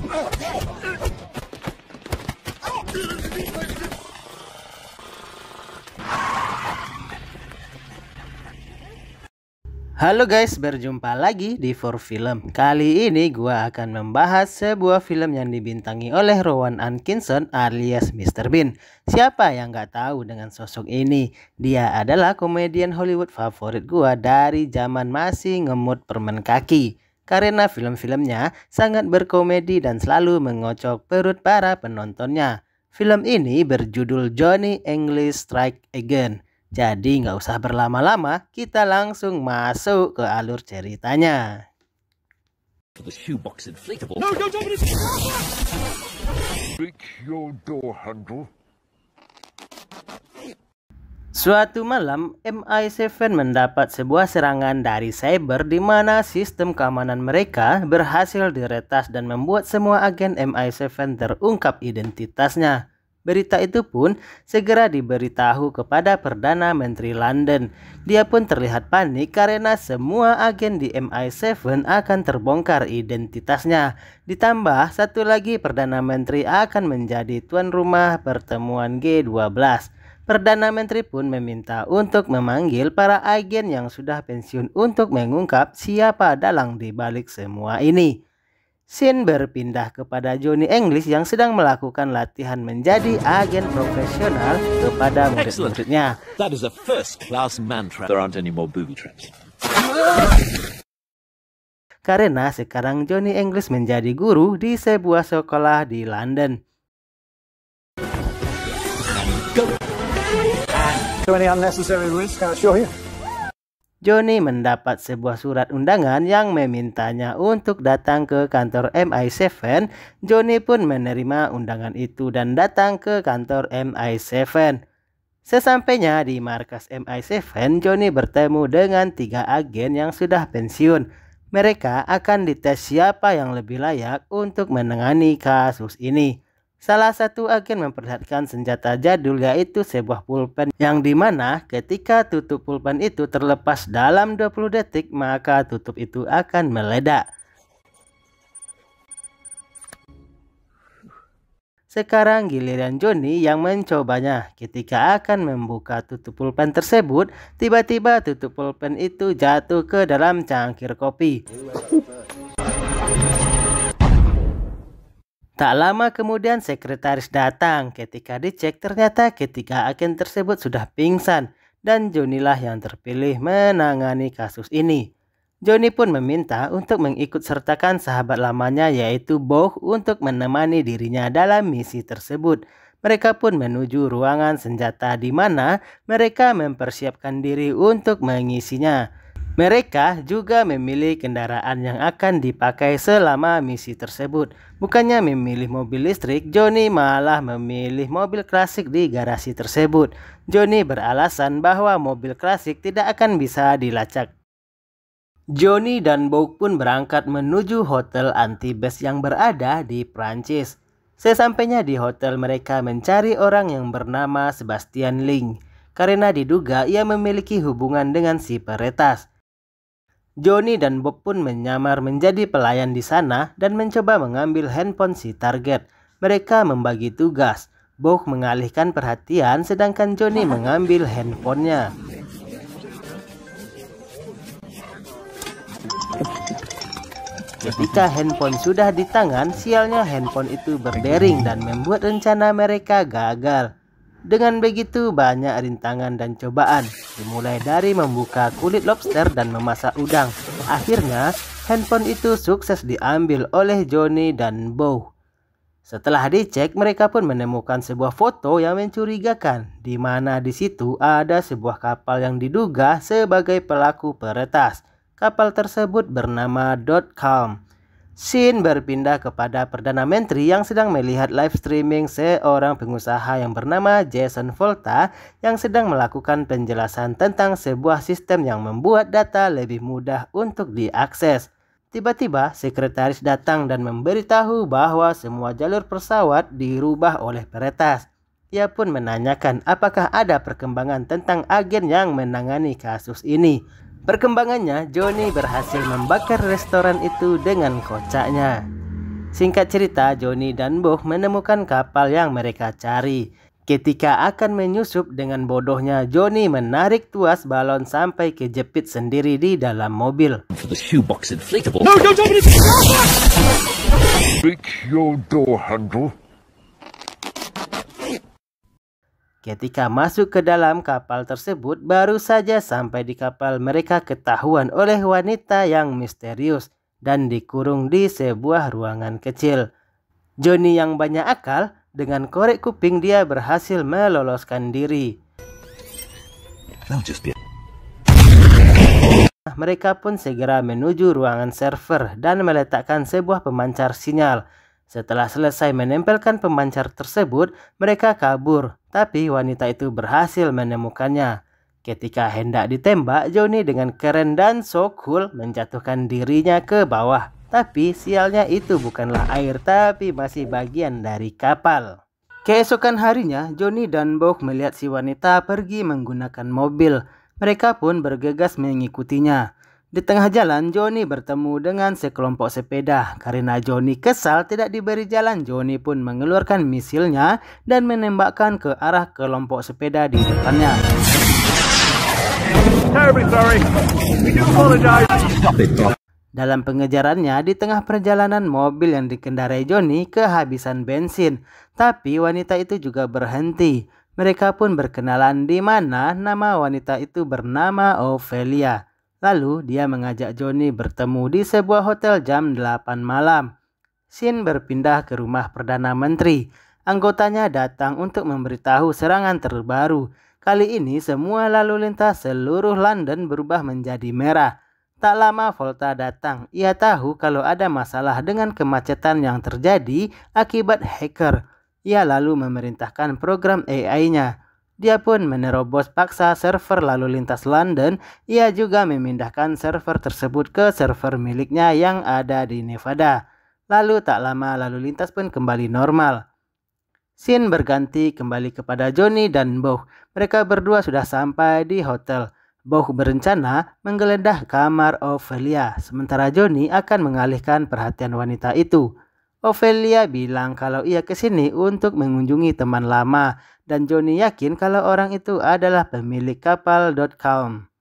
Halo guys, berjumpa lagi di For Film. Kali ini gua akan membahas sebuah film yang dibintangi oleh Rowan Atkinson alias Mr. Bean. Siapa yang gak tahu dengan sosok ini? Dia adalah komedian Hollywood favorit gua dari zaman masih ngemut permen kaki. Karena film-filmnya sangat berkomedi dan selalu mengocok perut para penontonnya. Film ini berjudul Johnny English Strikes Again. Jadi nggak usah berlama-lama, kita langsung masuk ke alur ceritanya. Suatu malam, MI7 mendapat sebuah serangan dari cyber di mana sistem keamanan mereka berhasil diretas dan membuat semua agen MI7 terungkap identitasnya. Berita itu pun segera diberitahu kepada Perdana Menteri London. Dia pun terlihat panik karena semua agen di MI7 akan terbongkar identitasnya. Ditambah satu lagi, Perdana Menteri akan menjadi tuan rumah pertemuan G12. Perdana Menteri pun meminta untuk memanggil para agen yang sudah pensiun untuk mengungkap siapa dalang di balik semua ini. Scene berpindah kepada Johnny English yang sedang melakukan latihan menjadi agen profesional kepada murid-muridnya. That is a first-class mantra. There aren't any more booby traps. Karena sekarang Johnny English menjadi guru di sebuah sekolah di London. Any unnecessary risk, I assure you. Johnny mendapat sebuah surat undangan yang memintanya untuk datang ke kantor MI7. Johnny pun menerima undangan itu dan datang ke kantor MI7. Sesampainya di markas MI7, Johnny bertemu dengan 3 agen yang sudah pensiun. Mereka akan dites siapa yang lebih layak untuk menangani kasus ini. Salah satu agen memperlihatkan senjata jadul, yaitu sebuah pulpen yang dimana ketika tutup pulpen itu terlepas dalam 20 detik maka tutup itu akan meledak. Sekarang giliran Johnny yang mencobanya. Ketika akan membuka tutup pulpen tersebut, tiba-tiba tutup pulpen itu jatuh ke dalam cangkir kopi. Tak lama kemudian sekretaris datang. Ketika dicek ternyata ketiga agen tersebut sudah pingsan dan Johnny lah yang terpilih menangani kasus ini. Johnny pun meminta untuk mengikut sertakan sahabat lamanya yaitu Bow untuk menemani dirinya dalam misi tersebut. Mereka pun menuju ruangan senjata di mana mereka mempersiapkan diri untuk mengisinya. Mereka juga memilih kendaraan yang akan dipakai selama misi tersebut. Bukannya memilih mobil listrik, Johnny malah memilih mobil klasik di garasi tersebut. Johnny beralasan bahwa mobil klasik tidak akan bisa dilacak. Johnny dan Bow pun berangkat menuju hotel Antibes yang berada di Prancis. Sesampainya di hotel, mereka mencari orang yang bernama Sebastian Ling karena diduga ia memiliki hubungan dengan si peretas. Johnny dan Bob pun menyamar menjadi pelayan di sana dan mencoba mengambil handphone si target. Mereka membagi tugas. Bob mengalihkan perhatian sedangkan Johnny mengambil handphonenya. Ketika handphone sudah di tangan, sialnya handphone itu berdering dan membuat rencana mereka gagal. Dengan begitu banyak rintangan dan cobaan, dimulai dari membuka kulit lobster dan memasak udang. Akhirnya handphone itu sukses diambil oleh Johnny dan Bow. Setelah dicek, mereka pun menemukan sebuah foto yang mencurigakan, di mana di situ ada sebuah kapal yang diduga sebagai pelaku peretas. Kapal tersebut bernama .com. Scene berpindah kepada Perdana Menteri yang sedang melihat live streaming seorang pengusaha yang bernama Jason Volta yang sedang melakukan penjelasan tentang sebuah sistem yang membuat data lebih mudah untuk diakses. Tiba-tiba sekretaris datang dan memberitahu bahwa semua jalur pesawat dirubah oleh peretas. Ia pun menanyakan apakah ada perkembangan tentang agen yang menangani kasus ini. Perkembangannya, Johnny berhasil membakar restoran itu dengan kocaknya. Singkat cerita, Johnny dan Boh menemukan kapal yang mereka cari. Ketika akan menyusup, dengan bodohnya Johnny menarik tuas balon sampai kejepit sendiri di dalam mobil. For the shoebox inflatable. No, don't open it! Break your door handle. Ketika masuk ke dalam kapal tersebut, baru saja sampai di kapal mereka ketahuan oleh wanita yang misterius dan dikurung di sebuah ruangan kecil. Johnny yang banyak akal, dengan korek kuping dia berhasil meloloskan diri. They'll just be. Mereka pun segera menuju ruangan server dan meletakkan sebuah pemancar sinyal. Setelah selesai menempelkan pemancar tersebut, mereka kabur, tapi wanita itu berhasil menemukannya. Ketika hendak ditembak, Johnny dengan keren dan so cool menjatuhkan dirinya ke bawah. Tapi sialnya itu bukanlah air, tapi masih bagian dari kapal. Keesokan harinya, Johnny dan Boh melihat si wanita pergi menggunakan mobil. Mereka pun bergegas mengikutinya. Di tengah jalan, Johnny bertemu dengan sekelompok sepeda. Karena Johnny kesal tidak diberi jalan, Johnny pun mengeluarkan misilnya dan menembakkan ke arah kelompok sepeda di depannya. Terribly sorry. We do apologize. Stop it, Bob. Dalam pengejarannya, di tengah perjalanan mobil yang dikendarai Johnny kehabisan bensin. Tapi wanita itu juga berhenti. Mereka pun berkenalan, di mana nama wanita itu bernama Ophelia. Lalu dia mengajak Johnny bertemu di sebuah hotel jam 8 malam. Scene berpindah ke rumah Perdana Menteri. Anggotanya datang untuk memberitahu serangan terbaru. Kali ini semua lalu lintas seluruh London berubah menjadi merah. Tak lama Volta datang. Ia tahu kalau ada masalah dengan kemacetan yang terjadi akibat hacker. Ia lalu memerintahkan program AI-nya. Dia pun menerobos paksa server lalu lintas London. Ia juga memindahkan server tersebut ke server miliknya yang ada di Nevada. Lalu tak lama lalu lintas pun kembali normal. Scene berganti kembali kepada Johnny dan Boh. Mereka berdua sudah sampai di hotel. Boh berencana menggeledah kamar Ophelia, sementara Johnny akan mengalihkan perhatian wanita itu. Ophelia bilang kalau ia kesini untuk mengunjungi teman lama, dan Johnny yakin kalau orang itu adalah pemilik kapal.com.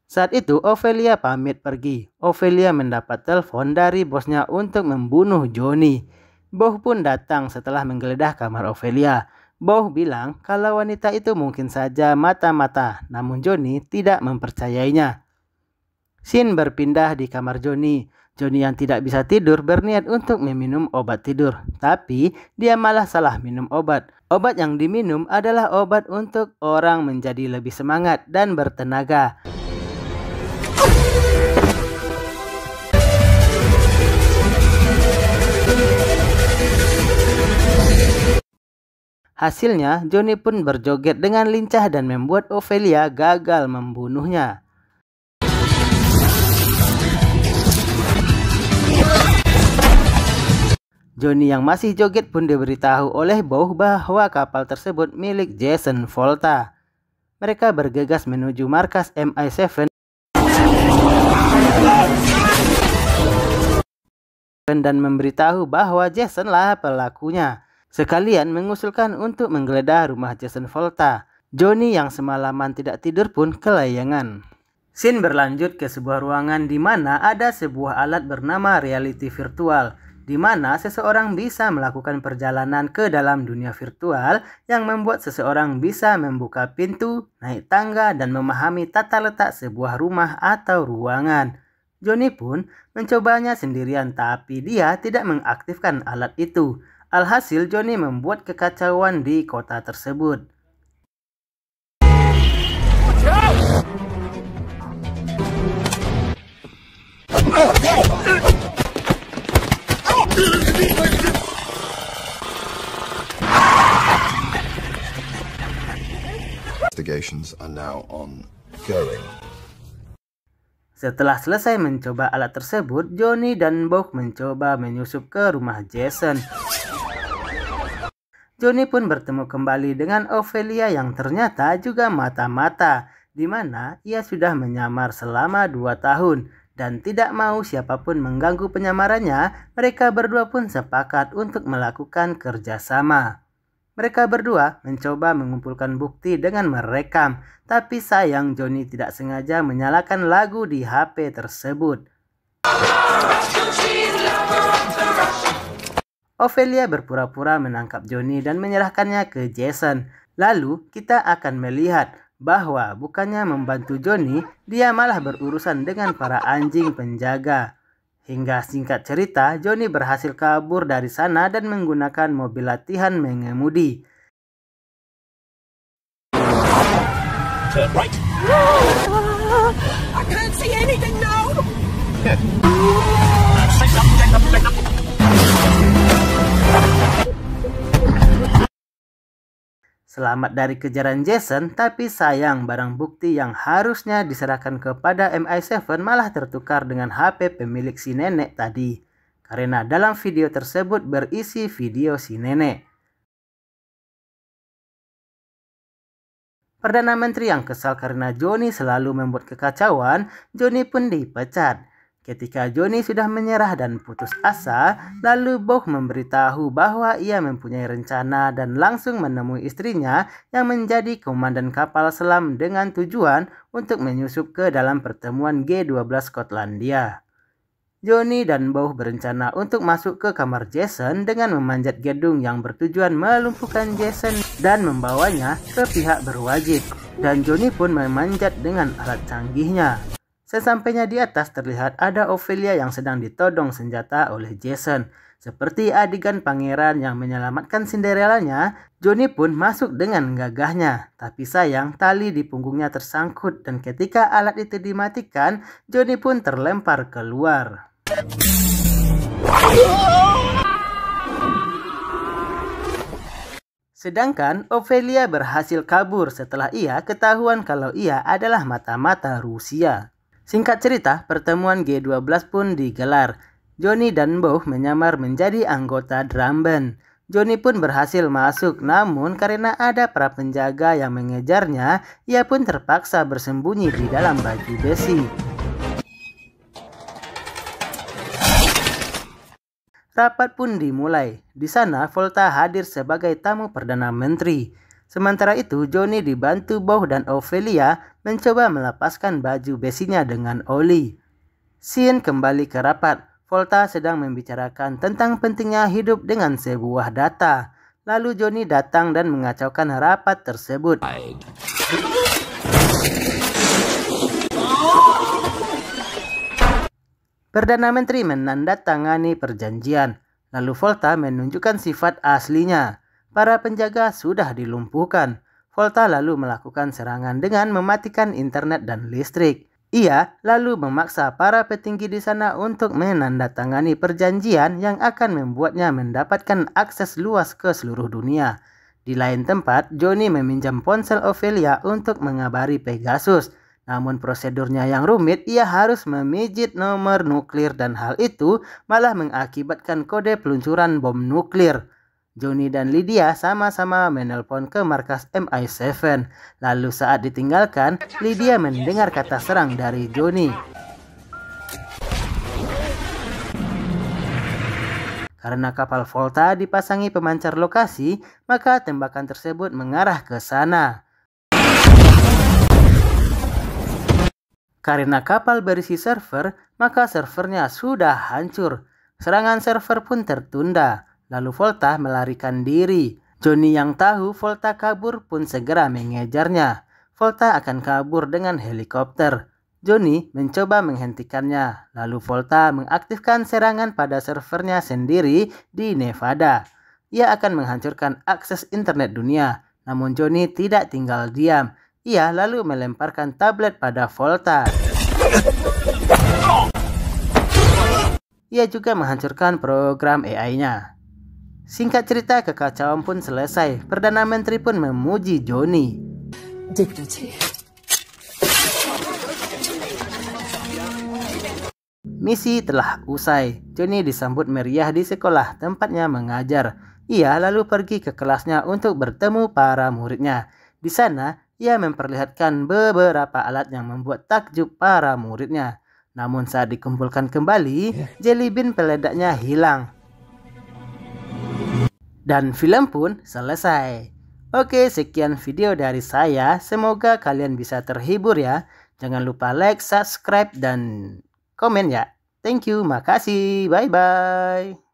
Saat itu Ophelia pamit pergi. Ophelia mendapat telepon dari bosnya untuk membunuh Johnny. Boh pun datang setelah menggeledah kamar Ophelia. Boh bilang kalau wanita itu mungkin saja mata-mata, namun Johnny tidak mempercayainya. Scene berpindah di kamar Johnny. Johnny yang tidak bisa tidur berniat untuk meminum obat tidur, tapi dia malah salah minum obat. Obat yang diminum adalah obat untuk orang menjadi lebih semangat dan bertenaga. Hasilnya, Johnny pun berjoget dengan lincah dan membuat Ophelia gagal membunuhnya. Johnny yang masih joget pun diberitahu oleh Boh bahwa kapal tersebut milik Jason Volta. Mereka bergegas menuju markas MI7 dan memberitahu bahwa Jason lah pelakunya. Sekalian mengusulkan untuk menggeledah rumah Jason Volta. Johnny yang semalaman tidak tidur pun kelayangan. Scene berlanjut ke sebuah ruangan di mana ada sebuah alat bernama reality virtual, di mana seseorang bisa melakukan perjalanan ke dalam dunia virtual yang membuat seseorang bisa membuka pintu, naik tangga, dan memahami tata letak sebuah rumah atau ruangan. Johnny pun mencobanya sendirian, tapi dia tidak mengaktifkan alat itu. Alhasil Johnny membuat kekacauan di kota tersebut. Investigations are now ongoing. Setelah selesai mencoba alat tersebut, Johnny dan Boh mencoba menyusup ke rumah Jason. Johnny pun bertemu kembali dengan Ophelia yang ternyata juga mata-mata, di mana ia sudah menyamar selama 2 tahun. dan tidak mau siapapun mengganggu penyamarannya, mereka berdua pun sepakat untuk melakukan kerjasama. Mereka berdua mencoba mengumpulkan bukti dengan merekam, tapi sayang Johnny tidak sengaja menyalakan lagu di HP tersebut. Ophelia berpura-pura menangkap Johnny dan menyerahkannya ke Jason. Lalu kita akan melihat bahwa bukannya membantu Johnny, dia malah berurusan dengan para anjing penjaga. Hingga singkat cerita, Johnny berhasil kabur dari sana dan menggunakan mobil latihan mengemudi. Turn right. I can't see anything now. Selamat dari kejaran Jason, tapi sayang barang bukti yang harusnya diserahkan kepada MI7 malah tertukar dengan HP pemilik si nenek tadi. Karena dalam video tersebut berisi video si nenek. Perdana Menteri yang kesal karena Johnny selalu membuat kekacauan, Johnny pun dipecat. Ketika Johnny sudah menyerah dan putus asa, lalu Boh memberitahu bahwa ia mempunyai rencana dan langsung menemui istrinya yang menjadi komandan kapal selam dengan tujuan untuk menyusup ke dalam pertemuan G12 Skotlandia. Johnny dan Boh berencana untuk masuk ke kamar Jason dengan memanjat gedung yang bertujuan melumpuhkan Jason dan membawanya ke pihak berwajib. Dan Johnny pun memanjat dengan alat canggihnya. Sesampainya di atas terlihat ada Ophelia yang sedang ditodong senjata oleh Jason. Seperti adegan pangeran yang menyelamatkan Cinderellanya, Johnny pun masuk dengan gagahnya. Tapi sayang tali di punggungnya tersangkut dan ketika alat itu dimatikan, Johnny pun terlempar keluar. Sedangkan Ophelia berhasil kabur setelah ia ketahuan kalau ia adalah mata-mata Rusia. Singkat cerita, pertemuan G12 pun digelar. Johnny dan Boh menyamar menjadi anggota drum band. Johnny pun berhasil masuk, namun karena ada para penjaga yang mengejarnya, ia pun terpaksa bersembunyi di dalam baju besi. Rapat pun dimulai. Di sana, Volta hadir sebagai tamu Perdana Menteri. Sementara itu, Johnny dibantu Boh dan Ophelia mencoba melepaskan baju besinya dengan oli. Scene kembali ke rapat. Volta sedang membicarakan tentang pentingnya hidup dengan sebuah data. Lalu Johnny datang dan mengacaukan rapat tersebut. Perdana Menteri menandatangani perjanjian. Lalu Volta menunjukkan sifat aslinya. Para penjaga sudah dilumpuhkan. Volta lalu melakukan serangan dengan mematikan internet dan listrik. Ia lalu memaksa para petinggi di sana untuk menandatangani perjanjian yang akan membuatnya mendapatkan akses luas ke seluruh dunia. Di lain tempat, Johnny meminjam ponsel Ophelia untuk mengabari Pegasus. Namun prosedurnya yang rumit, ia harus memijit nomor nuklir dan hal itu malah mengakibatkan kode peluncuran bom nuklir. Johnny dan Lydia sama-sama menelpon ke markas MI7. Lalu saat ditinggalkan, Lydia mendengar kata serang dari Johnny. Karena kapal Volta dipasangi pemancar lokasi, maka tembakan tersebut mengarah ke sana. Karena kapal berisi server, maka servernya sudah hancur. Serangan server pun tertunda. Lalu Volta melarikan diri. Johnny yang tahu Volta kabur pun segera mengejarnya. Volta akan kabur dengan helikopter. Johnny mencoba menghentikannya. Lalu Volta mengaktifkan serangan pada servernya sendiri di Nevada. Ia akan menghancurkan akses internet dunia. Namun Johnny tidak tinggal diam. Ia lalu melemparkan tablet pada Volta. Ia juga menghancurkan program AI-nya. Singkat cerita, kekacauan pun selesai. Perdana Menteri pun memuji Johnny. Dignity. Misi telah usai. Johnny disambut meriah di sekolah tempatnya mengajar. Ia lalu pergi ke kelasnya untuk bertemu para muridnya. Di sana, ia memperlihatkan beberapa alat yang membuat takjub para muridnya. Namun saat dikumpulkan kembali, jelly bean peledaknya hilang. Dan film pun selesai. Oke, sekian video dari saya. Semoga kalian bisa terhibur ya. Jangan lupa like, subscribe, dan komen ya. Thank you, makasih. Bye-bye.